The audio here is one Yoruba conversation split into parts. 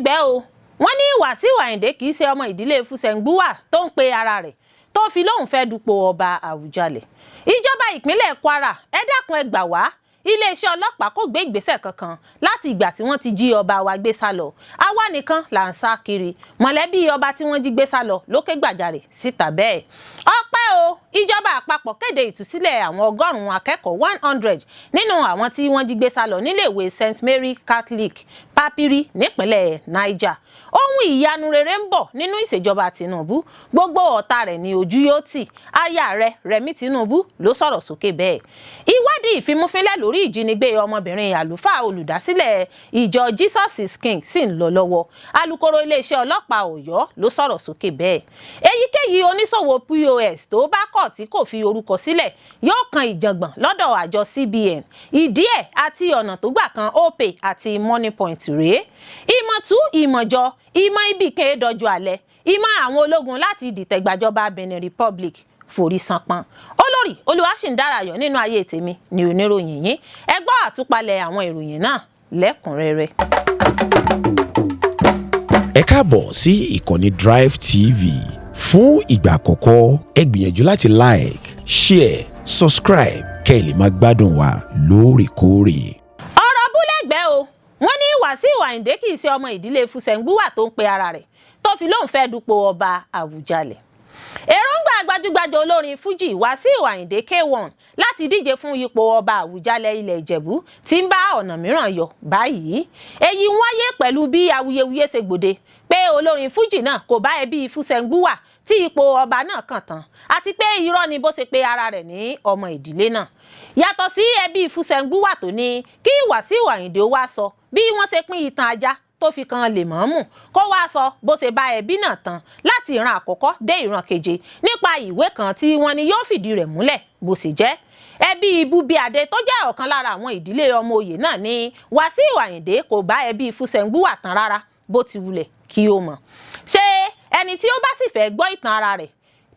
lẹ́gbẹ̀ẹ́ o wọ́n ní Wasiu Ayinde kì í ṣe ọmọ ìdílé Fusengbuwa tó ń pe ara rẹ̀ tó fi lóun fẹ́ Dupo Oba Awujale. Ìjọba ìpínlẹ̀ Kwara ẹ dákun ẹ gbà wá, iléeṣẹ́ ọlọ́pàá kò gbé ìgbésẹ̀ kankan láti ìgbà tí wọ́n ti jí ọba wa gbé salọ. Àwa nìkan là ń sá kiri. Mọ̀lẹ́bí ọba tí wọ́n jí gbé salọ ló ké gbàjarè síta bẹ́ẹ̀. Ọpẹ́ o, ìjọba àpapọ̀ kéde ìtúsílẹ̀ àwọn ọgọrun akẹ́kọ̀ọ́ 100 nínú àwọn tí wọ́n jí gbé salọ níléèwé St Mary Catholic Papiri nípínlẹ̀ Niger. Ohun ìyanu rere ń bọ̀ nínú ìṣèjọba Tinubu. Gbogbo ọ̀tá rẹ̀ ní ojú yóò tì. Aya rẹ̀ Remi Tinubu ló sọ̀rọ̀ sókè bẹ́ẹ̀. Ìwaadi-ifinmufinlẹ lórí ìjínigbé ọmọbìnrin àlùfáà olùdásílẹ̀ ìjọ Jesus is King sì ń lọ lọ́wọ́. Alukoro Ileesẹ Ọlọpa Ọyọ ló sọ̀rọ̀ sókè bẹ́ẹ̀. Èyíkéyìí oníṣòwò POS tó bá kọ̀ tí kò fi orúkọ sílẹ̀ yóò kan ìjàngbọ̀n lọ́dọ̀ àjọ CBN. Ìdí ẹ̀ àti ọ̀nà tó gbà kan Opay àti Money Point rèé. Ìmọ̀tú ìmọ̀jọ ìmọ̀ ibì kan dọjọ́ alẹ́ ìmọ̀ àwọn ológun láti dìtẹ̀gbàjọba Benin Republic forí sanpọn. Olórí Olúwaṣìndárayọ̀ nínú ayé tèmi ni oníròyìn yín. Ẹ gbọ́ àtúpalẹ̀ àwọn ìròyìn náà lẹ́kùnrẹ́rẹ́. Ẹ káàbọ̀ sí ìkànnì Drive TV. Fún ìgbà àkọ́kọ́ ẹ gbìyànjú láti like, share, subscribe kẹ́ ẹ lè máa gbádùn wa lóòrèkóòrè. Ọ̀rọ̀ búlẹ̀gbẹ́ o wọ́n ní Wasiu Ayinde kì í ṣe ọmọ ìdílé Fusengbuwa tó ń pe ara rẹ̀ tó fi lóun fẹ́ Dupo Oba Awujale. Èròǹgbà gbajúgbajà olórin Fuji Wasiu Ayinde K1 láti díje fún ipò Ọba Awujale ilẹ̀ Ìjẹ̀bú ti ń bá ọ̀nà mìíràn yọ báyìí. Èyí wáyé pẹ̀lú bí awuyewuye ṣe gbòde pé olórin Fuji náà kò bá ẹbí Fusengbuwa tí ipò ọba náà kàn tán àti pé irọ́ ni bó ṣe pe ara rẹ̀ ní ọmọ ìdílé náà. Yàtọ̀ sí ẹbí Fusengbuwa tó ní kí Wasiu Ayinde wá sọ bí wọ́n ṣe pín ìtàn ajá tó fi kan lèmọ́mù kó wá sọ bó ṣe bá ẹbí náà tán láti ìran àkọ́kọ́ dé ìran keje nípa ìwé kan tí wọ́n ní yóò fìdí rẹ̀ múlẹ̀ bó sì jẹ́. Ẹbí Bubiade tó jẹ́ ọ̀kan lára àwọn ìdílé ọmọ oyè náà ní Wasiu Ayinde kò bá ẹbí Fusengbuwa tán rárá bó ti wulẹ̀ kí ó mọ̀. Ṣé ẹni tí ó bá sì fẹ́ gbọ́ ìtàn ara rẹ̀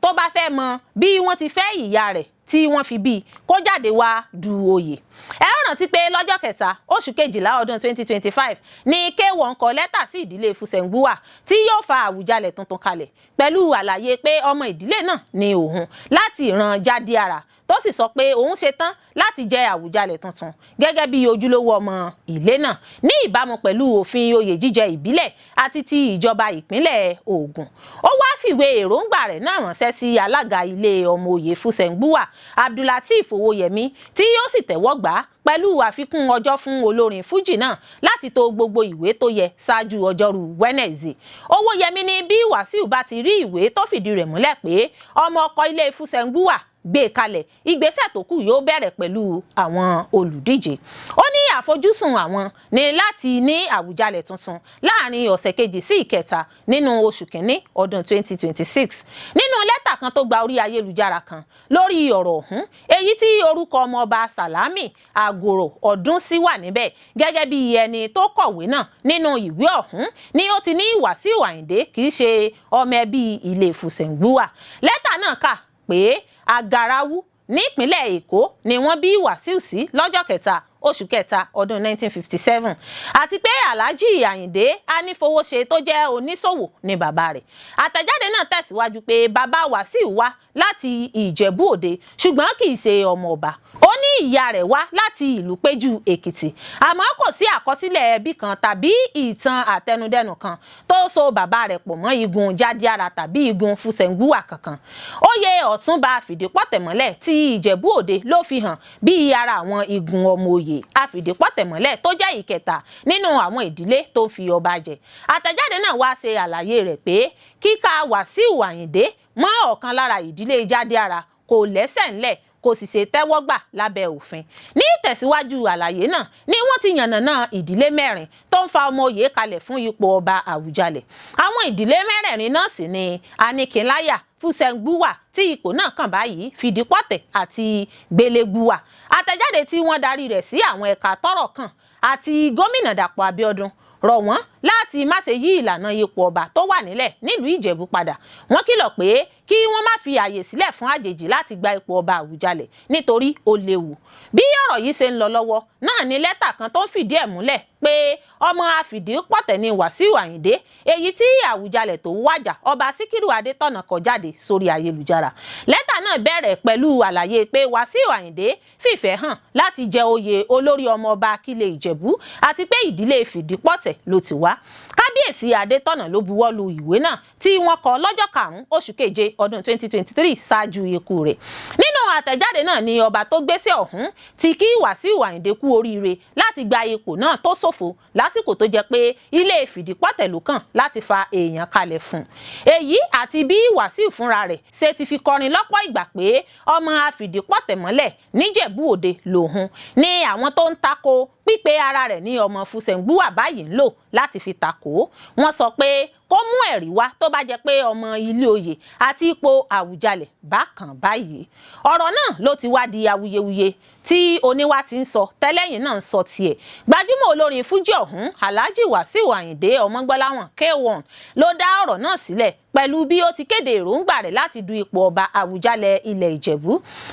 tó bá fẹ́ mọ bí wọ́n ti fẹ́ ìyá rẹ̀ tí wọ́n fi bí kó jáde wá du oyè. Ẹ rántí pé lọ́jọ́ kẹta oṣù kejìlá ọdún 2025 ní K1 kọ lẹ́tà sí ìdílé Fusengbuwa tí yóò fa Awujale tuntun kalẹ̀ pẹ̀lú àlàyé pé ọmọ ìdílé náà ní òun láti ìran Jadiara tó sì sọ pé òun ṣetán láti jẹ Awujale tuntun gẹ́gẹ́ bí ojúlówó ọmọ ilé náà ní ìbámu pẹ̀lú òfin oyè jíjẹ ìbílẹ̀ àti ti ìjọba ìpínlẹ̀ Ògùn. Ó wá fìwé èròǹgbà rẹ̀ náà ránṣẹ́ sí alága ilé ọmọ oyè Fusengbuwa Abdulateef Owóyẹmí tí yóò sì tẹ́wọ́ gbà pẹ̀lú àfikún ọjọ́ fún olórin Fuji náà láti tò gbogbo ìwé tó yẹ ṣáájú ọjọ́rú Wednesday. Owóyẹmí ní bí Wasiu bá ti rí ìwé tó fìdí rẹ̀ múlẹ̀ pé ọmọ ọkọ ilé Fusengbuwa gbé kalẹ̀ ìgbésẹ̀ tó kù yóò bẹ̀rẹ̀ pẹ̀lú àwọn olùdíje. Ó ní àfojúsùn àwọn ní láti ní Awujale tuntun láàrin ọ̀sẹ̀ kejì sí ìkẹta nínú oṣù kìíní ọdún 2026. Nínú lẹ́tà kan tó gba orí ayélujára kan lórí ọ̀rọ̀ ọ̀hún èyí tí orúkọ ọmọọba Salami Agoro Ọdúnsí wà níbẹ̀ gẹ́gẹ́ bí ẹni tó kọ̀wé náà nínú ìwé ọ̀hún ni ó ti ní Wasiu Ayinde kì í ṣe ọmọ ẹbí ilé Fusengbuwa. Lẹ́tà náà kà pé Agarawu nípínlẹ̀ Èkó ni wọ́n bí Wasiu sí lọ́jọ́ kẹta oṣù kẹta ọdún 1957 àti pé Alhaji Ayinde Anífowóṣe tó jẹ́ oníṣòwò ni bàbá rẹ̀. Àtẹ̀jáde náà tẹ̀síwájú pé bàbá Wasiu wá láti Ìjẹ̀bú Òde ṣùgbọ́n kì í ṣe ọmọ ọba. Ó ní ìyá rẹ̀ wá láti ìlú Péjú Èkìtì àmọ́ kò sí àkọsílẹ̀ ẹbí kan tàbí ìtàn àtẹnudẹ́nu kan tó so bàbá rẹ̀ pọ̀ mọ́ igun Jadiara tàbí igun Fusengbuwa kankan. Oyè Ọ̀túnba Fìdípọ̀tẹ̀mọ́lẹ̀ ti Ìjẹ̀bú Òde ló fi hàn bí ara àwọn igun ọmọ oyè Afìdípọ̀tẹ̀mọ́lẹ̀ tó jẹ́ ìkẹta nínú àwọn ìdílé tó fi ọba jẹ. Àtẹ̀jáde náà wá ṣe àlàyé rẹ̀ pé kíkà Wasiu Ayinde mọ́ ọ̀kan lára ìdílé Jadiara kò lẹ́sẹ̀ ńlẹ̀ kò sì ṣe tẹ́wọ́gbà lábẹ́ òfin. Ní ìtẹ̀síwájú àlàyé náà ni wọ́n ti yànnàná ìdílé mẹ́rin tó ń fa ọmọ oyè kalẹ̀ fún ipò Ọba Awujale. Àwọn ìdílé mẹ́rẹ̀ẹ̀rin náà sì ni Anikinlaya Fusengbuwa tí ipò náà kàn báyìí Fìdípọ̀tẹ̀ àti Gbélégbùwà. Àtẹ̀jáde tí wọ́n darí rẹ̀ sí àwọn ẹ̀ka tọ́rọ̀ kàn àti gómìnà Dàpọ̀ Abíọ́dún rọ̀ wọ́n láti má ṣe yí ìlànà ipò ọba tó wà nílẹ̀ nílùú Ìjẹ̀bú padà. Wọ́n kìlọ̀ pé kí wọ́n má fi àyè sílẹ̀ fún àjèjì láti gba ipò ọba Àwùjalẹ̀ nítorí ó léwu. Bí ọ̀rọ̀ yìí ṣe ń lọ lọ́wọ́ náà ni lẹ́tà kan tó ń fìdí ẹ̀ múlẹ̀ pé ọmọ afìdípọ̀tẹ̀ ni Wasiu Ayinde, èyí tí Àwùjalẹ̀ tó ń wájà ọba Síkírù Adétọ̀nà kọ jáde sórí ayélujára. Lẹ́tà náà bẹ̀rẹ̀ pẹ̀lú àlàyé pé Wasiu Ayinde fìfẹ́ hàn láti jẹ oyè olórí ọmọ ọba Akílẹ̀ Ìjẹ̀bú àti pé ìdílé Fìdípọ̀tẹ̀ ló ti wá. Kábíyèsí Adétọ̀nà ló buwọ́lu ìwé náà tí wọ́n kọ lọ́jọ́ 5 oṣù keje ọdún 2023 ṣáájú ikú rẹ̀. Nínú àtẹ̀jáde náà ni ọba tó gbéṣẹ́ ọ̀hún ti kí Wasiu Ayinde kú oríire láti gba ipò náà tó ṣòfò lásìkò tó jẹ́ pé ilé Fìdípọ̀tẹ̀ ló kàn láti fa èèyàn kalẹ̀ fún. Èyí àti bí Wasiu fúnra rẹ̀ ṣe ti fi kọrin lọ́pọ̀ ìgbà pé ọmọ afìdípọ̀tẹ̀ mọ́lẹ̀ níjẹ̀bú òde lòun ni àwọn tó ń tako pípe ara rẹ̀ ní ọmọ Fusengbuwa báyìí ń lò láti fi takò. Wọ́n sọ pé kó mú ẹ̀rí wá tó bá jẹ́ pé ọmọ ilé oyè àti ipò Àwùjalẹ̀ bákan báyìí. Ọ̀rọ̀ náà ló ti wá di awuyewuye tí oníwà ti ń sọ tẹ́lẹ̀yìn náà ń sọ tiẹ̀. Gbajúmọ̀ olórin fújì ọ̀hún Alhaji Wasiu Ayinde Ọmọgbọ́láwọn K1 ló dá ọ̀rọ̀ náà sílẹ̀ pẹ̀lú bí ó ti kéde èròǹgbà rẹ̀ láti du ipò ọba Àwùjalẹ̀ ilẹ̀ Ìjẹ̀bú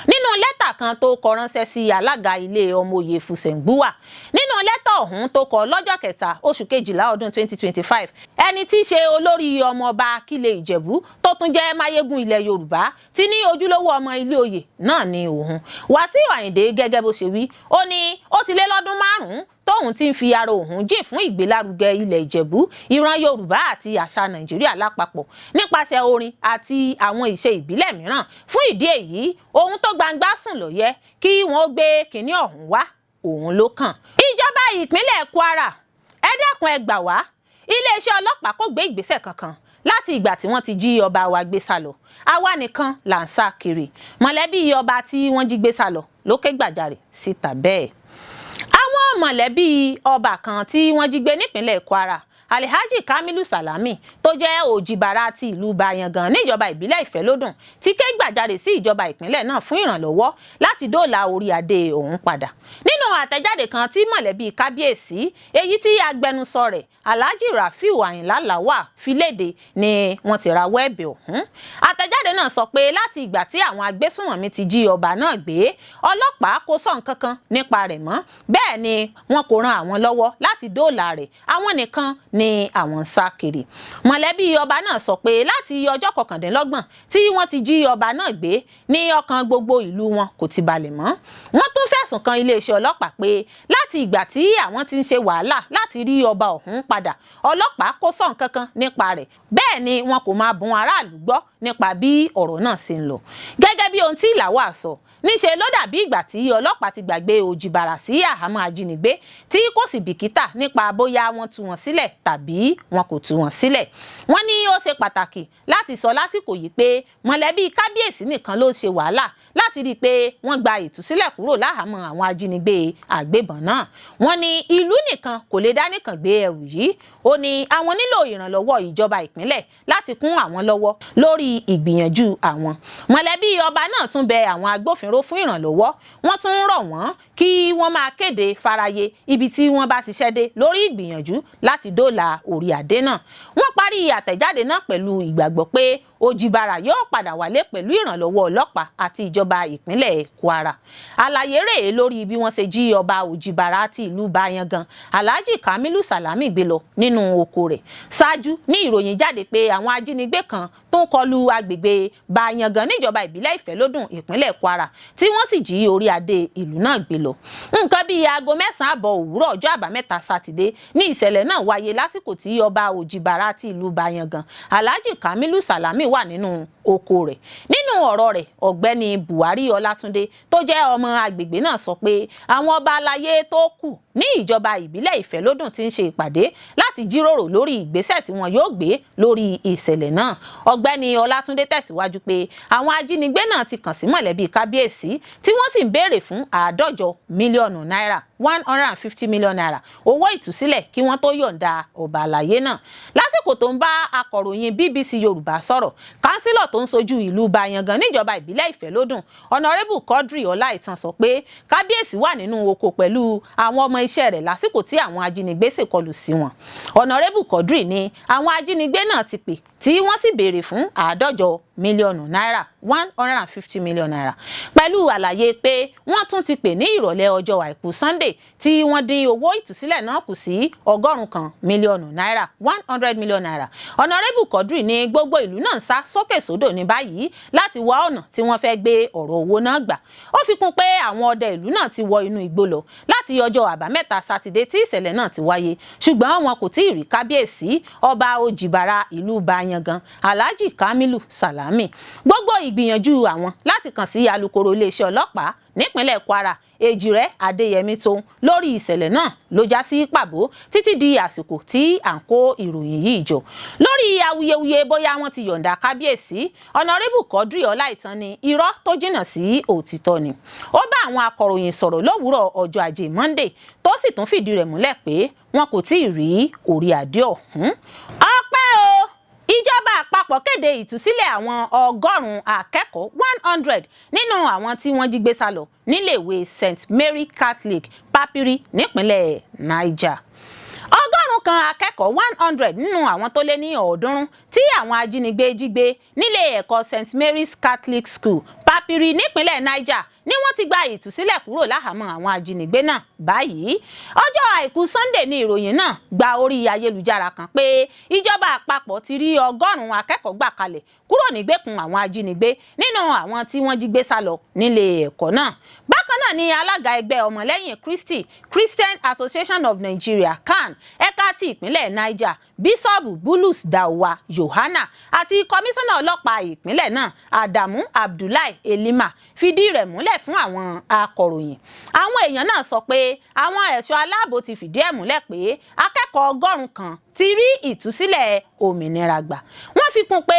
nínú lẹ́tà kan tó kọ ránṣẹ́ sí alága ilé ọmọ oyè Fusengbuwa. Nínú lẹ́tà ọ̀hún tó kọ lọ́jọ́ 3 oṣù kejìlá ọdún 2025, ẹni tí í ṣe olórí ọmọ ọba Akílẹ̀ Ìjẹ̀bú tó tún jẹ́ máyégún ilẹ̀ Yorùbá ti ní ojúlówó ọmọ ilé oyè náà ní òun. Wasiu Ayinde gẹ́gẹ́ bó ṣe wí, ó ní ó ti lé lọ́dún 5 tóun ti ń fi ara òun jìn fún ìgbélárugẹ ilẹ̀ Ìjẹ̀bú, ìran Yorùbá àti àṣà Nàìjíríà lápapọ̀ nípasẹ̀ orin àti àwọn ìṣe ìbílẹ̀ mìíràn. Fún ìdí èyí, ohun tó gbangba sùn ló yẹ kí wọ́n gbé kinní ọ̀hún wá, òun ló kàn. Ìjọba ìpínlẹ̀ Kwara, ẹ dákun ẹ gbà wá, iléeṣẹ́ ọlọ́pàá kò gbé ìgbésẹ̀ kankan láti ìgbà tí wọ́n ti jí ọba wa gbé sálọ. Àwa nìkan là ń sá kiri. Mọ̀lẹ́bí ọba tí wọ́n jí gbé sálọ ló ké gbàjarè síta bẹ́ẹ̀. Àwọn mọ̀lẹ́bí ọba kan tí wọ́n jí gbé nípínlẹ̀ Kwara, Alhaji Kamilu Salami tó jẹ́ Òjìbàrà ti ìlú Bayangan níjọba ìbílẹ̀ Ìfẹ́lódùn ti ké gbàjarè sí ìjọba ìpínlẹ̀ náà fún ìrànlọ́wọ́ láti dóòlà orí adé òun padà. Nínú àtẹ̀jáde kan tí mọ̀lẹ́bí kábíyèsí, èyí tí agbẹnusọ rẹ̀ Alhaji Rafiu Ayinla Lawal fi léde ni wọ́n ti rawọ́ ẹ̀bẹ̀ ọ̀hún. Àtẹ̀jáde náà sọ pé láti ìgbà tí àwọn agbésùnmọ̀mí ti jí ọba náà gbé, ọlọ́pàá kò sọ nǹkan kan nípa rẹ̀ mọ́. Bẹ́ẹ̀ ni wọn kò ran àwọn lọ́wọ́ láti dóòlà rẹ̀, àwọn nìkan ni àwọn ń sá kiri. Mọ̀lẹ́bí ọba náà sọ pé láti ọjọ́ 29 tí wọ́n ti jí ọba náà gbé ní ọkàn gbogbo ìlú wọn kò ti balẹ̀ mọ́. Wọ́n tún fẹ̀sùn kan iléeṣẹ́ ọlọ́pàá pé láti ìgbà tí àwọn ti ń ṣe wàhálà láti rí ọba ọ̀hún padà, ọlọ́pàá kò sọ nǹkan kan nípa rẹ̀. Bẹ́ẹ̀ ni wọn kò máa bùn aráàlú gbọ́ nípa bí ọ̀rọ̀ náà ṣe ń lọ. Gẹ́gẹ́ bí ohun tí Lawal sọ, níṣe ló dàbí ìgbà tí ọlọ́pàá ti gbàgbé Òjìbàrà sí àhámọ́ ajínigbé tí kò sì bìkítà nípa bóyá wọ́n tú wọn sílẹ̀ tàbí wọn kò tú wọn sílẹ̀. Wọ́n ní ó ṣe pàtàkì láti sọ lásìkò yìí pé mọ̀lẹ́bí kábíyèsí nìkan ló ṣe wàhálà láti rí i pé wọ́n gba ìtúsílẹ̀ kúrò láhàámọ́ àwọn ajínigbé àgbébọn náà. Wọ́n ní ìlú nìkan kò lè dá nìkan gbé ẹrù yìí. Ó ní àwọn nílò ìrànlọ́wọ́ ìjọba ìpínlẹ̀ láti kún àwọn lọ́wọ́ lórí ìgbìyànjú àwọn. Mọ̀lẹ́bí ọba náà tún bẹ àwọn agbófinró fún ìrànlọ́wọ́. Wọ́n tún rọ̀ wọ́n kí wọ́n máa kéde faraye ibi tí wọ́n bá ṣiṣẹ́ dé lórí ìgbìyànjú láti dóòlà orí adé náà. Wọ́n parí àtẹ̀jáde náà pẹ̀lú ìgbàgbọ́ pé Òjìbàrà yóò padà wálé pẹ̀lú ìrànlọ́wọ́ ọlọ́pàá àti ìjọba ìpínlẹ̀ Kwara. Àlàyé rèé lórí bí wọ́n ṣe jí ọba Òjìbàrà ti ìlú Bayangan Alhaji Kamilu Salami gbé lọ nínú oko rẹ̀. Ṣáájú ní ìròyìn jáde pé àwọn ajínigbé kan tó ń kọlu agbègbè Bayangan níjọba ìbílẹ̀ Ìfẹ́lódùn ìpínlẹ̀ Kwara tí wọ́n sì jí orí adé ìlú náà gbé lọ. Nǹkan bíi aago 9 àbọ̀ òwúrọ̀ ọjọ́ àbámẹ́ta Sátidé ní ìṣẹ̀lẹ̀ náà wáyé lásìkò tí ọba Òjìbàrà ti ìlú Bayangan Alhaji Kamilu Salami wà nínú oko rẹ̀. Nínú ọ̀rọ̀ rẹ̀, ọ̀gbẹ́ni Buhari Ọlátúndé tó jẹ́ ọmọ agbègbè náà sọ pé àwọn ọba aláyé tó kù ní ìjọba ìbílẹ̀ Ìfẹ́lódùn ti ń ṣe ìpàdé láti jíròrò lórí ìgbésẹ̀ tí wọn yóò gbé lórí ìṣẹ̀lẹ̀ náà. Ọ̀gbẹ́ni Ọlátúndé tẹ̀síwájú pé àwọn ajínigbé náà ti kàn sí mọ̀lẹ́bí kábíyèsí tí wọ́n sì ń béèrè fún 150 mílíọ̀nù náírà 150 million naira owó ìtúsílẹ̀ kí wọ́n tó yọ̀ǹda ọba àlàyé náà. Lásìkò tó ń bá akọ̀ròyìn BBC Yorùbá sọ̀rọ̀, kánsílọ̀ tó ń sojú ìlú Bayangan níjọba ìbílẹ̀ Ìfẹ́lódùn Honorable Quadri Ọláìtàn sọ pé kábíyèsí wà nínú oko pẹ̀lú àwọn ọmọ iṣẹ́ rẹ̀ lásìkò tí àwọn ajínigbé ṣèkọlù sí wọn. Honorable Quadri ní àwọn ajínigbé náà ti pè tí wọ́n sì béèrè fún 150 mílíọ̀nù náírà 150 million naira pẹ̀lú àlàyé pé wọ́n tún ti pè ní ìrọ̀lẹ́ ọjọ́ àìkú Sunday tí wọ́n dín owó ìtúsílẹ̀ náà kù sí 100 mílíọ̀nù náírà 100 million naira. Ọ̀nàrẹ́bù Quadri ní gbogbo ìlú náà ń sá sókè sódò ní báyìí láti wá ọ̀nà tí wọ́n fẹ́ gbé ọ̀rọ̀ owó náà gbà. Ó fi kún pé àwọn ọdẹ ìlú náà ti wọ inú igbó lọ láti ọjọ́ àbámẹ́ta Sátidé tí ìṣẹ̀lẹ̀ náà ti wáyé, ṣùgbọ́n wọn kò tí ì rí kábíyèsí ọba Òjìbára ìlú Bayangan Alhaji Kamilu Salami. Gbogbo ìgbìyànjú àwọn láti kàn sí Alukoro Ileesẹ Ọlọpa nípínlẹ̀ Kwara Èjìrẹ́ Adéyẹmí Tóun lórí ìṣẹ̀lẹ̀ náà ló já sí pàbó títí di àsìkò tí à ń kó ìròyìn yìí jọ. Lórí awuyewuye bóyá wọ́n ti yọ̀ǹda kábíyèsí, Ọ̀nàrẹ́bù Quadri Ọláìtàn ní irọ́ tó jìnnà sí òtítọ́ ni. Ó bá àwọn akọ̀ròyìn sọ̀rọ̀ lówùúrọ̀ ọjọ́ Ajé Monday tó sì tún fìdí rẹ̀ múlẹ̀ pé wọn kò tí ì rí orí adé ọ̀hún. Ọpẹ́ o! Ìjọba àpapọ̀ kéde ìtúsílẹ̀ àwọn ọgọ́rùn-ún akẹ́kọ̀ọ́ 100 nínú àwọn tí wọ́n jí gbé sálọ níléèwé St Mary Catholic Papiri nípínlẹ̀ Niger. Ọgọ́rùn-ún kan akẹ́kọ̀ọ́ 100 nínú àwọn tó lé ní 300 tí àwọn ajínigbé jí gbé nílé ẹ̀kọ́ St Mary's Catholic School Papiri nípínlẹ̀ Niger ni wọ́n ti gba ìtúsílẹ̀ kúrò láhàámọ́ àwọn ajínigbé náà báyìí. Ọjọ́ àìkú Sunday ni ìròyìn náà gba orí ayélujára kan pé ìjọba àpapọ̀ ti rí 100 akẹ́kọ̀ọ́ gbà kalẹ̀ kúrò nígbèkùn àwọn ajínigbé nínú àwọn tí wọ́n jí gbé sálọ nílé ẹ̀kọ́ náà. Bákan náà ni alága ẹgbẹ́ ọmọlẹ́yìn Kristi Christian Association of Nigeria CAN ẹ̀ka ti ìpínlẹ̀ Niger Bíṣọ́ọ̀bù Bulus Dawa Yohana àti kọmíṣánná ọlọ́pàá ìpínlẹ̀ náà Adamu Abdullahi Elima fìdí rẹ̀ múlẹ̀ fún àwọn akọ̀ròyìn. Àwọn èèyàn náà sọ pé àwọn ẹ̀ṣọ́ aláàbò ti fìdí ẹ̀ múlẹ̀ pé akẹ́kọ̀ọ́ 100 kan ti rí ìtúsílẹ̀ òmìnira gbà. Wọ́n fi kún pé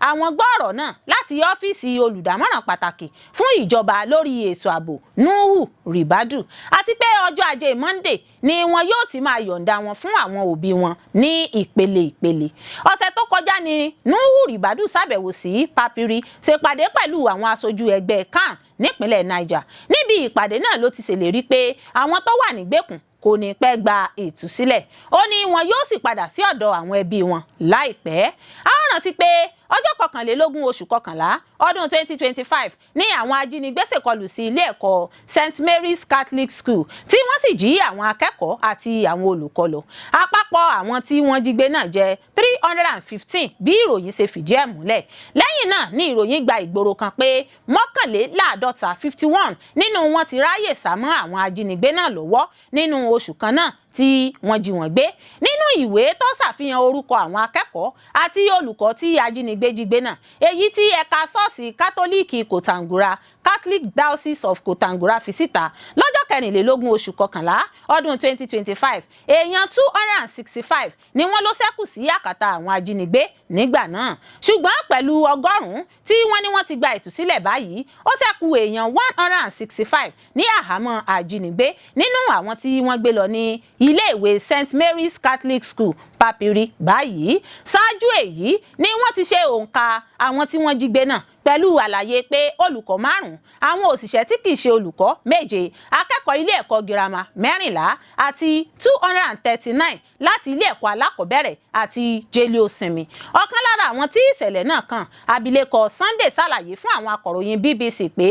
àwọn gbọ́ ọ̀rọ̀ náà láti ọ́fíìsì olùdámọ̀ràn pàtàkì fún ìjọba lórí ètò ààbò Nuhu Ribadu àti pé ọjọ́ Ajé Monday ni wọn yóò ti máa yọ̀ǹda wọn fún àwọn òbí wọn ní ìpele ìpele. Ọ̀sẹ̀ tó kọjá ni Nuhu Ribadu ṣàbẹ̀wò sí Papiri ṣèpàdé pẹ̀lú àwọn aṣojú ẹgbẹ́ CAN nípínlẹ̀ Niger. Níbi ìpàdé náà ló ti ṣèlérí pé àwọn tó wà nígbèkùn kò ní pẹ́ gba ìtúsílẹ̀. Ó ní wọn yóò sì padà sí ọ̀dọ̀ àwọn ẹbí wọn láìpẹ́. A rántí pé ọjọ́ 21 oṣù kọkànlá ọdún 2025 ní àwọn ajínigbé ṣèkọlù sí ilé ẹ̀kọ́ St Mary's Catholic School tí wọ́n sì jí àwọn akẹ́kọ̀ọ́ àti àwọn olùkọ́ lọ. Àpapọ̀ àwọn tí wọ́n jí gbé náà jẹ́ 315 bí ìròyìn ṣe fìdí ẹ̀ múlẹ̀. Lẹ́yìn náà ní ìròyìn gba ìgboro kan pé 51 nínú wọn ti ráyè sá mọ́ àwọn ajínigbé náà lọ́wọ́ nínú oṣù kan náà tí wọ́n jí wọn gbé. Nínú ìwé tó ṣàfihàn orúkọ àwọn akẹ́kọ̀ọ́ àti olùkọ́ tí ajínigbé jí gbé náà, èyí tí ẹ̀ka ṣọ́ọ̀ṣì kátólíìkì Kòtàngúrà Catholic Diocese of Kòtàngúrà fi síta lọ́jọ́ 24 oṣù kọkànlá ọdún 2025, èèyàn 265 ni wọ́n ló ṣẹ́kù sí àkàtà àwọn ajínigbé nígbà náà. Ṣùgbọ́n pẹ̀lú 100 tí wọ́n ní wọ́n ti gba ìtúsílẹ̀ báyìí, ó ṣẹ́kù èèyàn 165 ní àhámọ́ ajínigbé nínú àwọn tí wọ́n gbé lọ ní iléèwé St Mary's Catholic School Papiri báyìí. Ṣáájú èyí ni wọ́n ti ṣe òǹkà àwọn tí wọ́n jí gbé náà pẹ̀lú àlàyé pé olùkọ́ 5, àwọn òṣìṣẹ́ tí kìí ṣe olùkọ́ 7, akẹ́kọ̀ọ́ ilé ẹ̀kọ́ girama 14 àti 239 láti ilé ẹ̀kọ́ alákọ̀ọ́bẹ̀rẹ̀ àti jẹ́lé òsinmi. Ọ̀kan lára àwọn tí ìṣẹ̀lẹ̀ náà kàn, abilékọ Sunday ṣàlàyé fún àwọn akọ̀ròyìn BBC pé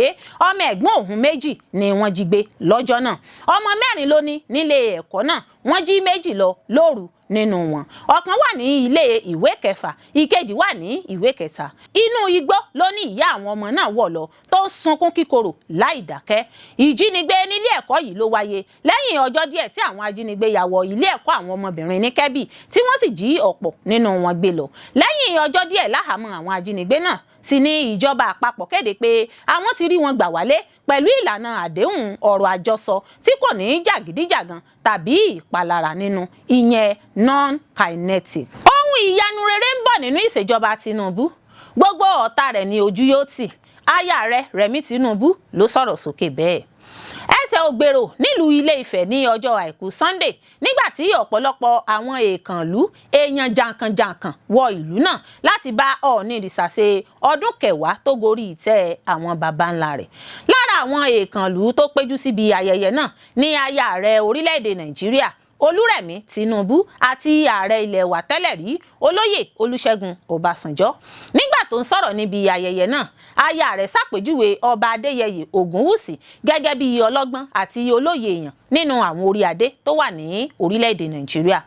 ọmọ ẹ̀gbọ́n òun 2 ni wọ́n jí gbé lọ́jọ́ náà. Ọmọ 4 ló ní nílé ẹ̀kọ́ náà, wọ́n jí 2 lọ lóru nínú wọn. Ọ̀kan wà ní ilé ìwé 6, ìkejì wà ní ìwé 3. Inú igbó ló ní ìyá àwọn ọmọ náà wọ̀ lọ tó ń sunkún kíkorò láì dákẹ́. Ìjínigbé nílé ẹ̀kọ́ yìí ló wáyé lẹ́yìn ọjọ́ díẹ̀ tí àwọn ajínigbé ya wọ ilé ẹ̀kọ́ àwọn ọmọbìnrin ní Kebbi tí wọ́n sì jí ọ̀pọ̀ nínú wọn gbé lọ. Lẹ́yìn ọjọ́ díẹ̀ láhàámọ́ àwọn ajínigbé náà sì ni ìjọba àpapọ̀ kéde pé àwọn ti rí wọn gbà wálé pẹ̀lú ìlànà àdéhùn ọ̀rọ̀ àjọsọ tí kò ní jàgídíjàgan tàbí ìpalára nínú, ìyẹn non-kinetic. Ohun ìyanu rere ń bọ̀ nínú ìṣèjọba Tinubu. Gbogbo ọ̀tá rẹ̀ ni ojú yóò tì. Aya rẹ̀ Remi Tinubu ló sọ̀rọ̀ sókè bẹ́ẹ̀. Ẹsẹ̀ ògbèrò nílùú Ilé-Ifẹ̀ ní ọjọ́ àìkú Sunday nígbà tí ọ̀pọ̀lọpọ̀ àwọn èèkànlú èèyàn jàǹkànjàǹkàn wọ ìlú náà láti bá Ọọ̀ni Ìrìṣà ṣe ọdún 10 tó gorí ìtẹ́ àwọn baba ńlá rẹ̀. Lára àwọn èèkànlú tó péjú síbi ayẹyẹ náà ní aya ààrẹ orílẹ̀-èdè Nàìjíríà Remi Tinubu àti ààrẹ ilẹ̀ wa tẹ́lẹ̀ rí olóyè Olúṣẹ́gun Ọbásanjọ́. Nígbà tó ń sọ̀rọ̀ níbi ayẹyẹ náà, aya rẹ̀ ṣàpèjúwe ọba Adéyẹyè Ògúnwùsì gẹ́gẹ́ bí ọlọ́gbọ́n àti olóye èèyàn nínú àwọn orí adé tó wà ní orílẹ̀-èdè Nàìjíríà.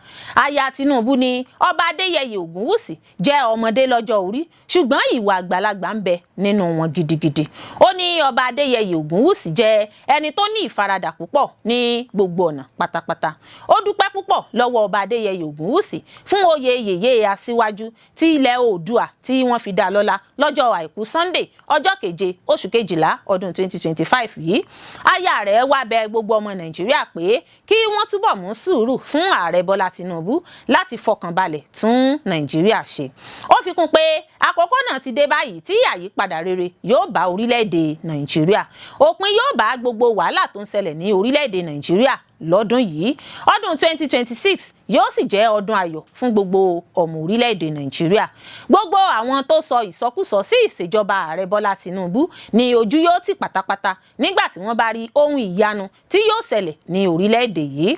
Aya Tinubu ní ọba Adéyẹyè Ògúnwùsì jẹ́ ọmọdé lọ́jọ́ orí, ṣùgbọ́n ìwà àgbàlagbà ń bẹ nínú wọn gidigidi. Ó ní ọba Adéyẹyè Ògúnwùsì jẹ́ ẹni tó ní ìfaradà púpọ̀ ní gbogbo ọ̀nà pátápátá. Ó dúpẹ́ púpọ̀ lọ́wọ́ ọba Adéyẹyè Ògúnwùsì fún oyè yèyé aṣíwájú tí ilẹ̀ Oòduà tí wọ́n fi dá lọ́lá lọ́jọ́ àìkú Sunday ọjọ́ 7 oṣù kejìlá ọdún 2025 yìí. Aya rẹ̀ wá bẹ̀ gbogbo ọmọ Nàìjíríà pé kí wọ́n túbọ̀ mú sùúrù fún ààrẹ Bọ́lá Tinubu láti fọkànbalẹ̀ tún Nàìjíríà ṣe. Ó fi kún pé àkókò náà ti dé báyìí tí àyípadà rere yóò bá orílẹ̀-èdè Nàìjíríà. Òpin yóò bá gbogbo wàhálà tó ń ṣẹlẹ̀ ní orílẹ̀-èdè Nàìjíríà lọ́dún yìí. Ọdún 2026 yóò sì jẹ́ ọdún ayọ̀ fún gbogbo ọmọ orílẹ̀-èdè Nàìjíríà. Gbogbo àwọn tó sọ ìsọkúsọ sí ìṣèjọba ààrẹ Bọ́lá Tinubu ni ojú yóò tì pátápátá nígbà tí wọ́n bá rí ohun ìyanu tí yóò ṣẹlẹ̀ ní orílẹ̀-èdè yìí.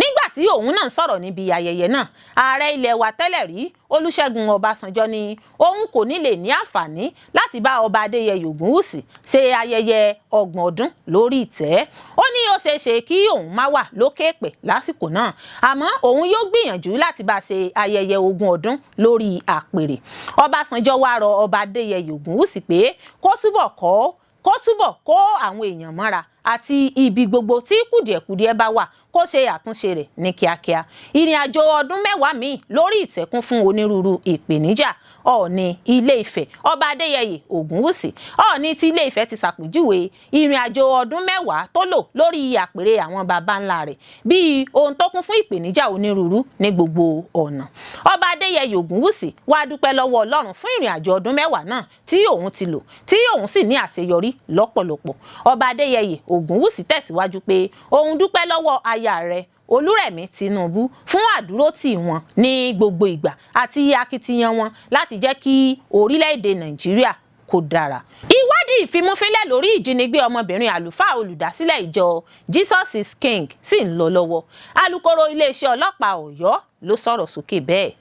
Nígbà tí òun náà sọ̀rọ̀ níbi ayẹyẹ náà, ààrẹ ilẹ̀ wa tẹ́lẹ̀ rí Olúṣẹ́gun Ọbásanjọ́ ní òun kò ní lè ní àǹfààní láti bá ọba Adéyẹyè Ògúnwùsì ṣe ayẹyẹ 30 ọdún lórí ìtẹ́. Ó ní ó ṣeéṣe kí òun má wà lókè èpẹ̀ lásìkò náà, àmọ́ òun yóò gbìyànjú láti bá ṣe ayẹyẹ 20 ọdún lórí àpèrè. Ọbásanjọ́ wá rọ ọba Adéyẹyè Ògúnwùsì pé kó túbọ̀ kó àwọn èèyàn mọ́ra àti ibi gbogbo tí kùdìẹ̀kudiẹ bá wà kó ṣe àtúnṣe rẹ̀ ní kíákíá. Ìrìn àjò ọdún mẹ́wàá míì lórí ìtẹ́kùn fún onírúurú ìpèníjà. Ọọ̀ni Ilé-Ifẹ̀ ọba Adéyẹyè Ògúnwùsì, Ọọ̀ni ti Ilé-Ifẹ̀ ti ṣàpèjúwe ìrìn àjò ọdún mẹ́wàá tó lò lórí àpèrè àwọn baba ńlá rẹ̀ bíi ohun tó kún fún ìpèníjà onírúurú ní gbogbo ọ̀nà. Ọba Adéyẹyè Ògúnwùsì wá dúpẹ́ lọ́wọ́ Ọlọ́run fún ìrìn àjò ọdún mẹ́wàá náà tí òun ti lò tí òun sì ní àṣeyọrí lọ́pọ̀lọpọ̀. Ọba Adéyẹyè Ògúnwùsì tẹ̀síwájú pé òun dúpẹ́ lọ́wọ́ aya rẹ̀ Remi Tinubu fún àdúrótì wọn ní gbogbo ìgbà àti akitiyan wọn láti jẹ́ kí orílẹ̀-èdè Nàìjíríà kó dára. Ìwádìí-ìfinmufinlẹ lórí ìjínigbé ọmọbìnrin àlùfáà olùdásílẹ̀ ìjọ Jesus is King sì ń lọ lọ́wọ́. Alukoro Ileesẹ Ọlọpa Ọyọ ló sọ̀rọ̀ sókè bẹ́ẹ̀.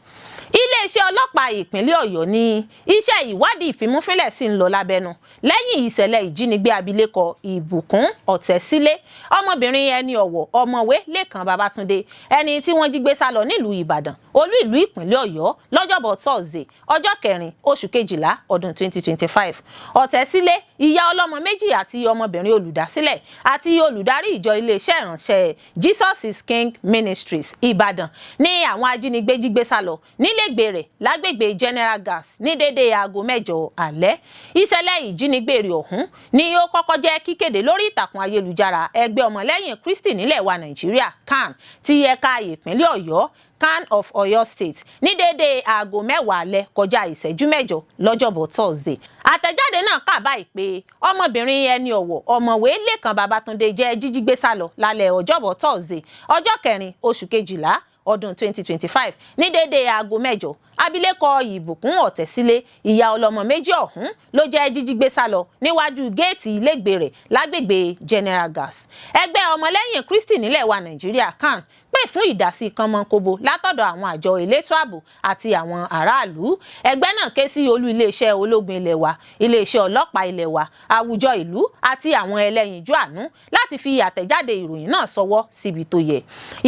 Iléeṣẹ́ ọlọ́pàá ìpínlẹ̀ Ọ̀yọ́ ní iṣẹ́ ìwádìí ìfimúfínlẹ̀ sì ń lọ lábẹ́nu lẹ́yìn ìṣẹ̀lẹ̀ ìjínigbé abilékọ Ìbùkún Ọ̀tẹ́sílé ọmọbìnrin ẹni ọ̀wọ̀ ọ̀mọ̀wé Lékan Babátúndé ẹni tí wọ́n jí gbé sálọ nílùú Ìbàdàn olú ìlú ìpínlẹ̀ Ọ̀yọ́ lọ́jọ́bọ̀ Thursday ọjọ́ 4 oṣù kejìlá ọdún 2025. Ọ̀tẹ́sílé ìyá ọlọ́mọ méjì àti ọmọbìnrin olùdásílẹ̀ àti olùdarí ìjọ iléeṣẹ́ ìránṣẹ́ Jesus is King Ministries Ìbàdàn ní àwọn ajínigbé jí gbé sálọ nílégbé rẹ̀ lágbègbè General Gas ní dédé aago 6 alẹ́. Ìṣẹ̀lẹ̀ ìjínigbé rẹ̀ ọ̀hún ni ó kọ́kọ́ jẹ́ kíkéde lórí ìtàkùn ayélujára ẹgbẹ́ ọmọlẹ́yìn Kristi nílẹ̀ wa Nàìjíríà CAN ti ẹ̀ka ìpínlẹ̀ Ọ̀yọ́ CAN of Oyo State ní dédé aago 10 alẹ́ kọjá ìṣẹ́jú 8 lọ́jọ́bọ̀ Thursday. Àtẹ̀jáde náà kà báyìí pé ọmọbìnrin ẹni ọ̀wọ̀ ọ̀mọ̀wé Lékan Babátúndé jẹ́ jíjígbé sálọ lálẹ́ ọjọ́bọ̀ Thursday ọjọ́ 4 oṣù kejìlá ọdún 2025 ní dédé aago 6. Abilékọ Ìbùkún Ọ̀tẹ́sílé ìyá ọlọ́mọ méjì ọ̀hún ló jẹ́ jíjígbé sálọ níwájú géètì ilégbé rẹ̀ lágbègbè General Gas. Ẹgbẹ́ ọmọlẹ́yìn Kristi nílẹ̀ wa Nàìjíríà CAN pè fún ìdásí kànmọ́nkóbó látọ̀dọ̀ àwọn àjọ elétò ààbò àti àwọn aráàlú. Ẹgbẹ́ náà ké sí olú iléeṣẹ́ ológun ilẹ̀ wa, iléeṣẹ́ ọlọ́pàá ilẹ̀ wa, àwùjọ ìlú àti àwọn ẹlẹ́yinjú àánú láti fi àtẹ̀jáde ìròyìn náà ṣọwọ́ síbi tó yẹ.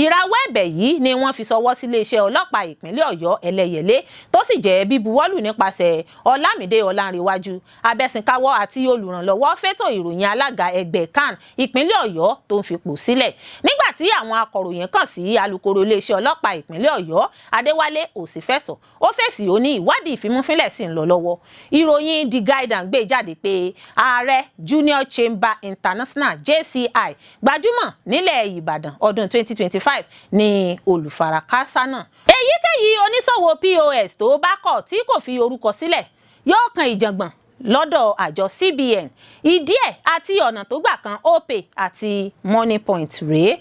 Ìrawọ́ ẹ̀bẹ̀ yìí ni wọ́n fi ṣọwọ́ sí iléeṣẹ́ ọlọ́pàá ìpínlẹ̀ Ọ̀yọ́ ẹlẹ́yẹlé tó sì jẹ́ bíbuwọ́lù nípasẹ̀ Ọlámídé Ọlánrewájú abẹ́sìnkáwọ́ àti olùrànlọ́wọ́ fétò ìròyìn alága ẹgbẹ́ CAN ìpínlẹ̀ Ọ̀yọ́ tó ń fipò sílẹ̀. Nígbà tí àwọn akọ̀ròyìn kàn sí alukoro iléeṣẹ́ ọlọ́pàá ìpínlẹ̀ Ọ̀yọ́ Adéwálé Òsìfẹ́sọ ó fèsì ó ní ìwádìí ìfimúfínlẹ̀ sì ń lọ lọ́wọ́. Ìròyìn The Guardian gbé jáde pé ààrẹ Junior Chamber International JCI gbajúmọ̀ nílẹ̀ Ìbàdàn ọdún 2025 ní olùfarakásá náà. Èyíkéyìí oníṣòwò POS tó bá kọ̀ tí kò fi orúkọ sílẹ̀ yóò kan ìjàngbọ̀n lọ́dọ̀ àjọ CBN. Ìdí ẹ̀ àti ọ̀nà tó gbà kan Opay àti Money Point rèé.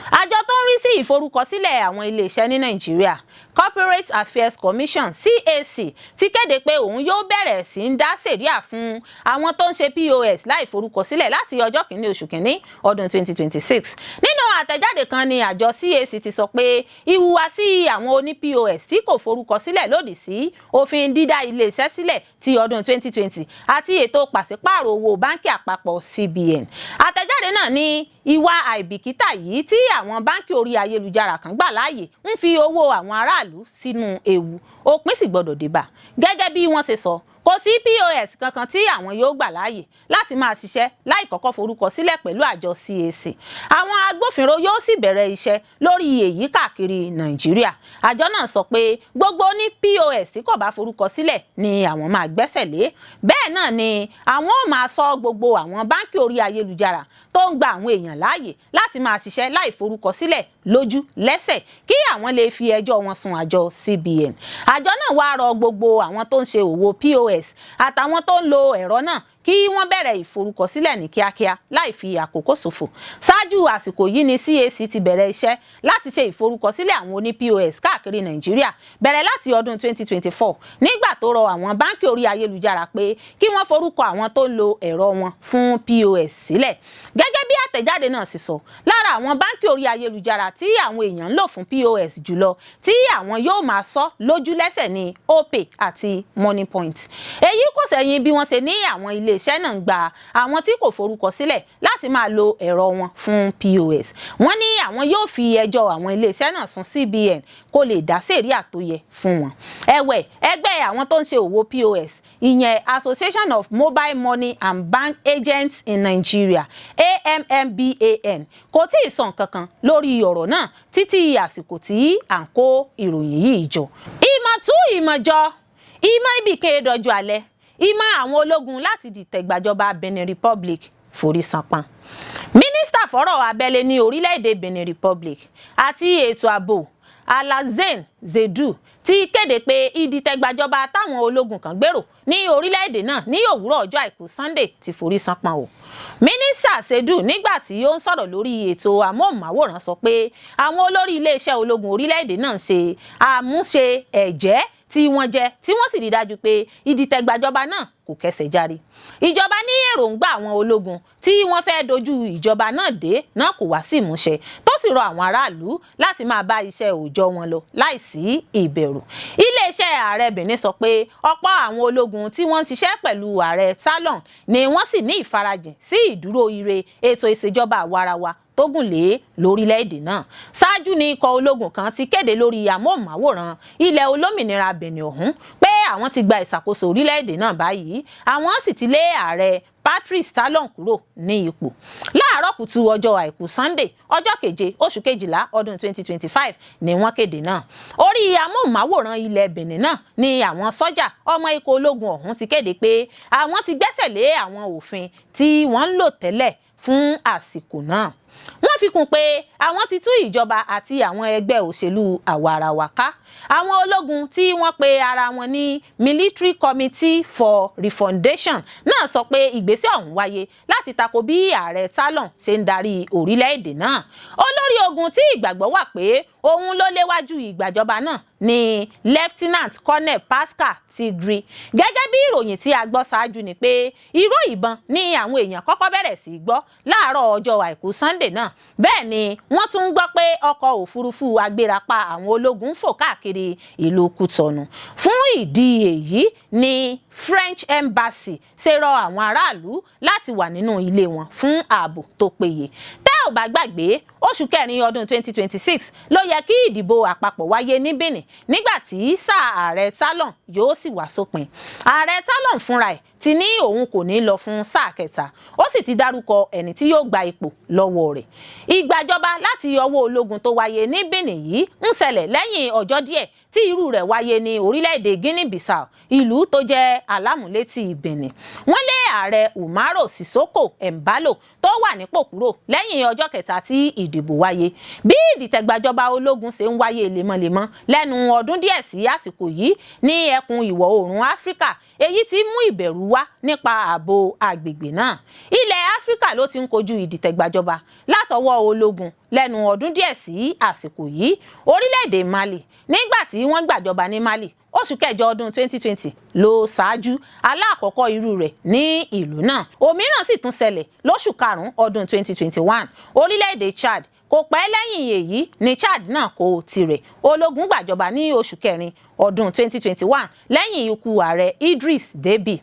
àjọ tó ń rí sí ìforúkọsílẹ̀ àwọn iléeṣẹ́ ní Nàìjíríà Corporate Affairs Commission CAC ti kéde pé òun yóò bẹ̀rẹ̀ sí ń dá sẹ̀ríà fún àwọn tó ń ṣe POS láì forúkọsílẹ̀ láti ọjọ́ kìíní oṣù kìíní ọdún 2026. Nínú àtẹ̀jáde kan ni àjọ CAC ti sọ pé ìhùwàsí àwọn oní POS tí kò forúkọsílẹ̀ lòdì sí òfin dídá iléeṣẹ́ sílẹ̀ ti ọdún 2020 àti ètò pàṣípààrọ̀ owó báńkì àpapọ̀ CBN. Àtẹ̀jáde náà ní ìwà àìbìkítà yìí tí àwọn báńkì orí ayélujára kan gbà láàyè ń fi owó àwọn aráàlú sínú ewu, òpin sì gbọdọ̀ dé bá. Gẹ́gẹ́ bí wọ́n ṣe sọ, kò sí POS kankan tí àwọn yóò gbà láàyè láti máa ṣiṣẹ́ láì kọ́kọ́ forúkọ sílẹ̀ pẹ̀lú àjọ CAC. Àwọn agbófinró yóò sì bẹ̀rẹ̀ iṣẹ́ lórí èyí káàkiri Nàìjíríà. Àjọ náà sọ pé gbogbo ní POS tí kò bá forúkọ sílẹ̀ ni àwọn máa gbẹ́sẹ̀ lé. Bẹ́ẹ̀ náà ni àwọn ò máa sọ gbogbo àwọn báńkì orí ayélujára tó ń gba àwọn èèyàn láàyè láti máa ṣiṣẹ́ láì forúkọ sílẹ̀ lójú lẹ́sẹ̀ kí àwọn lè fi ẹjọ́ wọn sùn àjọ CBN. Àjọ náà wá rọ gbogbo àwọn tó ń ṣe òwò POS àtàwọn tó ń lo ẹ̀rọ náà kí wọ́n bẹ̀rẹ̀ ìforúkọsílẹ̀ ní kíákíá láì fi àkókò ṣòfò. Ṣáájú àsìkò yìí ni CAC ti bẹ̀rẹ̀ iṣẹ́ láti ṣe ìforúkọsílẹ̀ àwọn oní POS káàkiri Nàìjíríà bẹ̀rẹ̀ láti ọdún 2024 nígbà tó rọ àwọn báńkì orí ayélujára pé kí wọ́n forúkọ àwọn tó ń lo ẹ̀rọ wọn fún POS sílẹ̀. Gẹ́gẹ́ bí àtẹ̀jáde náà sì sọ, lára àwọn báńkì orí ayélujára tí àwọn èèyàn ń lò fún POS jùlọ tí àwọn yóò máa sọ lójú lẹ́sẹ̀ ní Opay àti Moniepoint. Èyí kò sẹ́yìn bí wọ́n ṣe ní àwọn iléeṣẹ́ náà ń gba àwọn tí kò forúkọ sílẹ̀ láti máa lo ẹ̀rọ wọn fún POS. Wọ́n ní àwọn yóò fi ẹjọ́ àwọn iléeṣẹ́ náà sùn CBN kó lè dá sẹ̀ríà tó yẹ fún wọn. Ẹ̀wẹ̀, ẹgbẹ́ àwọn tó ń ṣe òwò POS, ìyẹn Association of Mobile Money and Bank Agents in Nigeria AMMBAN, kò tí ì sọ nǹkan kan lórí ọ̀rọ̀ náà títí àsìkò tí à ń kó ìròyìn yìí jọ. Ìmọ̀ tú ìmọ̀ jọ, ìmọ̀ ibìkan dọjọ́ alẹ́, ìmọ̀ àwọn ológun láti dìtẹ̀ gbàjọba Benin Republic forí sanpọ́n. Mínísítà fọ́rọ̀ abẹ́lé ní orílẹ̀-èdè Benin Republic àti ètò ààbò Alassane Zedu ti kéde pé ìdìtẹ̀gbàjọba táwọn ológun kan gbèrò ní orílẹ̀-èdè náà ní òwúrọ̀ ọjọ́ àìkú Sunday ti forí sanpọ́n o. Mínísítà Zedu nígbà tí ó ń sọ̀rọ̀ lórí ètò amóhùnmáwòrán sọ pé àwọn olórí iléeṣẹ́ ológun orílẹ̀-èdè náà ń ṣe àmúṣe ẹ̀jẹ́ tí wọ́n jẹ́ tí wọ́n sì rí dájú pé ìdìtẹ̀gbàjọba náà kò kẹsẹ̀ járí. Ìjọba ní èròǹgbà àwọn ológun tí wọ́n fẹ́ dojú ìjọba náà dé náà kò wá sí ìmúṣẹ, tó sì rọ àwọn aráàlú láti máa bá iṣẹ́ òòjọ́ wọn lọ láìsí ìbẹ̀rù. Iléeṣẹ́ ààrẹ Benin sọ pé ọ̀pọ̀ àwọn ológun tí wọ́n ń ṣiṣẹ́ pẹ̀lú ààrẹ Salọ ni wọ́n sì ní ìfarajìn sí ìdúró ire ètò ìṣèjọba àwarawa tó gùn lé lórílẹ̀-èdè náà. Ṣáájú ni ikọ̀ ológun kan ti kéde lórí amóhùnmáwòrán ilẹ̀ olómìnira Benin ọ̀hún pé àwọn ti gba ìṣàkóso orílẹ̀-èdè náà báyìí, àwọn sì ti lé ààrẹ Patrice Talon kúrò ní ipò. Láàárọ̀ kùtù ọjọ́ àìkú Sunday ọjọ́ 7 oṣù kejìlá ọdún 2025 ni wọ́n kéde náà. Orí amóhùnmáwòrán ilẹ̀ Benin náà ni àwọn sọ́jà ọmọ ikọ̀ ológun ọ̀hún ti kéde pé àwọn ti gbẹ́sẹ̀ lé àwọn òfin tí wọ́n ń lò tẹ́lẹ̀ fún àsìkò náà. Wọ́n fi kún pé àwọn ti tú ìjọba àti àwọn ẹgbẹ́ òṣèlú àwarawa ká. Àwọn ológun tí wọ́n pe ara wọn ní Military Committee for Refundation náà sọ pé ìgbésẹ̀ ọ̀hún wáyé láti tako bí ààrẹ Talon ṣe ń darí orílẹ̀-èdè náà. Olórí ogun tí ìgbàgbọ́ wà pé òun ló léwájú ìgbàjọba náà ni Lieutenant Colonel Pascal Tigri. Gẹ́gẹ́ bí ìròyìn tí a gbọ́ ṣáájú ni pé ìró ìbọn ni àwọn èèyàn kọ́kọ́ bẹ̀rẹ̀ sí gbọ́ láàárọ̀ ọjọ́ àìkú Sunday náà. Bẹ́ẹ̀ ni wọ́n tún gbọ́ pé ọkọ̀ òfurufú agbérapá àwọn ológun fò káàkiri ìlú Kútọ̀nù. Fún ìdí èyí ni French Embassy ṣe rọ àwọn aráàlú láti wà nínú ilé wọn fún ààbò tó péye. Tẹ́ ò bá gbàgbé, oṣù kẹrin ọdún 2026 ló yẹ kí ìdìbò àpapọ̀ wáyé ní Benin nígbà tí sáà ààrẹ Talon yóò sì wá sópin. Ààrẹ Talon fúnra ẹ̀ ti ní òun kò ní lọ fún sáà kẹta, ó sì ti dárúkọ ẹni tí yóò gba ipò lọ́wọ́ rẹ̀. Ìgbàjọba láti ọwọ́ ológun tó wáyé ní Benin yìí ń ṣẹlẹ̀ lẹ́yìn ọjọ́ díẹ̀ tí irú rẹ̀ wáyé ní orílẹ̀-èdè Guinea-Bissau, ìlú tó jẹ́ alámúlétì Benin. Wọ́n lé ààrẹ Umaro Sissoco Embalo tó wà nípò kúrò lẹ́yìn ọjọ́ kẹta tí ìdìbò wáyé. Bí ìdìtẹ̀gbàjọba ológun ṣe ń wáyé lemọ́lemọ́ lẹ́nu ọdún díẹ̀ sí àsìkò yìí ní ẹkùn ìwọ̀ oòrùn Áfíríkà, èyí tí mú ìbẹ̀rù wá nípa ààbò agbègbè náà. Ilẹ̀ Áfíríkà ló ti ń kojú ìdìtẹ̀gbàjọba látọwọ́ ológun lẹ́nu ọdún díẹ̀ sí àsìkò yìí. Orílẹ̀-èdè Mali nígbà tí wọ́n gbàjọba ní Mali oṣù kẹjọ ọdún 2020 ló ṣáájú aláàkọ́kọ́ irú rẹ̀ ní ìlú náà. Òmíràn sì tún ṣẹlẹ̀ lóṣù karùn-ún ọdún 2021. Orílẹ̀-èdè Chad kò pẹ́ lẹ́yìn èyí ní Chad náà kó tirẹ̀. Ológun gbàjọba ní oṣù kẹrin ọdún 2021 lẹ́yìn ikú ààrẹ Idris Deby.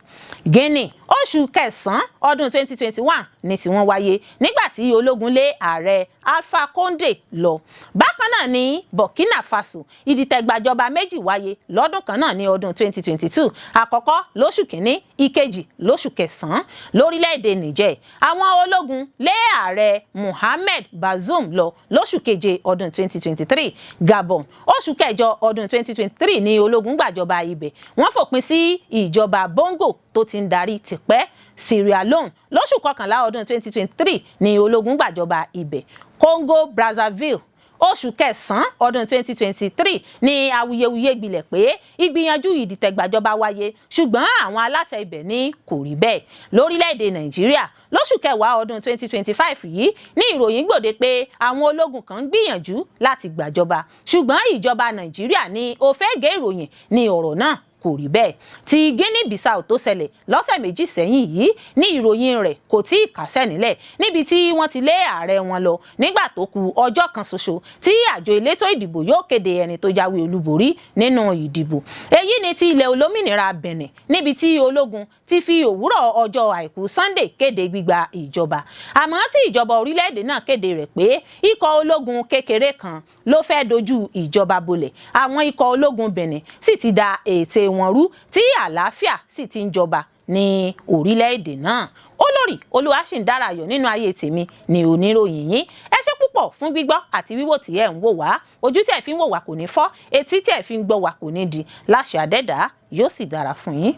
Guinea oṣù kẹsàn-án ọdún 2021 ní tiwọn wáyé nígbà tí ológun lé ààrẹ Alpha Condé lọ. Bákan náà ní Burkina Faso ìdìtẹ̀gbàjọba méjì wáyé lọ́dún kan náà ní ọdún 2022, àkọ́kọ́ lóṣù kìíní, ìkejì lóṣù kẹsàn-án. Lórílẹ̀-èdè Niger àwọn ológun lé ààrẹ Mohamed Bazoum lọ lóṣù keje ọdún 2023. Gabon oṣù kẹjọ ọdún 2023 ní ológun gbàjọba ibẹ̀. Wọ́n fòpin sí ìjọba Bongo tó ti ń darí tipẹ́. Sierra Leone lóṣù kọkànlá ọdún 2023 ní ológun gbàjọba ibẹ̀. Congo Brazzaville oṣù kẹsàn-án ọdún 2023 ní awuyewuye gbilẹ̀ pé ìgbìyànjú ìdìtẹ̀gbàjọba wáyé ṣùgbọ́n àwọn aláṣẹ ibẹ̀ ní kò rí bẹ́ẹ̀. Lórílẹ̀-èdè Nàìjíríà lóṣù kẹwàá ọdún 2025 yìí ní ìròyìn gbòde pé àwọn ológun kan ń gbìyànjú láti gbàjọba ṣùgbọ́n ìjọba Nàìjíríà ní òfégè ìròyìn ní ọ̀rọ̀ náà kò rí bẹ́ẹ̀. Ti Guinea-Bissau tó ṣẹlẹ̀ lọ́sẹ̀ méjì sẹ́yìn yìí ní ìròyìn rẹ̀ kò tí ì kásẹ̀ nílẹ̀ níbi tí wọ́n ti lé ààrẹ wọn lọ nígbà tó kù ọjọ́ kan ṣoṣo tí àjọ elétò ìdìbò yóò kéde ẹni tó jáwé olúborí nínú ìdìbò. Èyí ni ti ilẹ̀ olómìnira Benin níbi tí ológun ti fi òwúrọ̀ ọjọ́ àìkú Sunday kéde gbígba ìjọba. Àmọ́ tí ìjọba orílẹ̀-èdè náà kéde rẹ̀ pé ikọ̀ ológun kékeré kan ló fẹ́ dojú ìjọba bolẹ̀. Àwọn ikọ̀ ológun Benin sì ti da ète wọn rú tí àlàáfíà sì ti ń jọba ní orílẹ̀-èdè náà. Olórí Olúwaṣìndárayọ̀ nínú ayé tèmi ni oníròyìn yín. Ẹ ṣé púpọ̀ fún gbígbọ́ àti wíwò tí ẹ ń wò wá. Ojú tí ẹ fi ń wò wá kò ní fọ́, etí tí ẹ fi ń gbọ́ wá kò ní di. Láṣẹ Adẹ́dàá yóò sì dára fún yín.